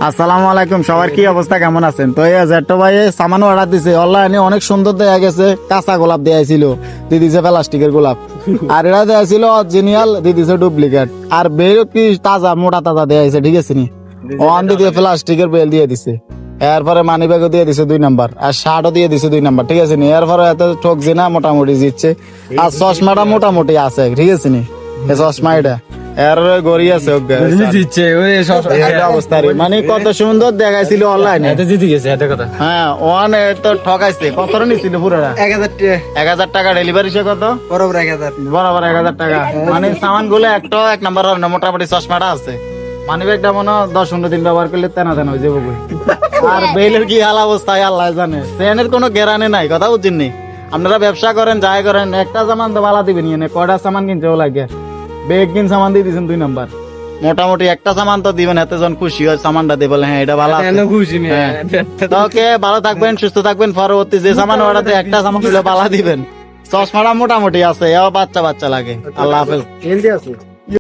আসসালামু আলাইকুম, সবার কি অবস্থা, কেমন আছেন? তো এই জেট্টো ভাই সামান অর্ডার দিছে অনলাইনে, অনেক সুন্দর দেয়া গেছে। কাঁচা গোলাপ দেয়া ছিল, দিয়ে দিছে প্লাস্টিকের গোলাপ। আর এটা দেয়া ছিল অরিজিনাল, দিয়ে দিছে ডুপ্লিকেট। আর বেল কি তাজা মোটা তাজা দেয়া হয়েছে, ঠিক আছে নি? ওয়ান দিয়ে প্লাস্টিকের বেল দিয়ে দিছে। এরপরে মানি ব্যাগও দিয়ে দিছে 2 নাম্বার, আর শার্টও দিয়ে দিছে 2 নাম্বার, ঠিক আছে নি? এরপরে এত ঠকছে না, মোটামুটি জিতছে। আর চশমাটা মোটামুটি আছে, ঠিক আছে নি? এই চশমা এটা এর গড়ি আছে অবস্থা রে। মানে কত সুন্দর দেখাইছিল অনলাইনে, হ্যাঁ ওয়ান তো ঠকাইছে। কত নিছিল পুরোটা? 1000 টাকা। ডেলিভারি সে কত? বরাবর 1000 টাকা। মানে সামান গুলো একটা এক নাম্বার মোটামুটি চশমাটা আছে। মানি ব্যাগটা মনে 10-15 দিন ব্যবহার করলে তেনা তেনা হয়ে যাবো। আর বেলের কি হাল অবস্থা আল্লাহ জানে। ট্রেনের কোনো গ্যারান্টি নাই, কথা বুঝছেন নি? আপনারা ব্যবসা করেন, যাই করেন, একটা সামান তো বালা দিবেন, কয়টা সামান কিনছে ও লাগে। বেগ কিন সামান দিয়ে দিয়েছেন 2 নাম্বার, মোটামুটি একটা সামান তো দিবেন, এত জন খুশি হয় সামানটা দিয়ে, বলে হ্যাঁ এটা ভালো খুশি। ওকে, ভালো থাকবেন, সুস্থ থাকবেন। পরবর্তী যে সামান অর্ডার একটা সামান দিলে ভালো দিবেন। চশমাটা মোটামুটি আছে, বাচ্চা বাচ্চা লাগে। আল্লাহ হাফেজ।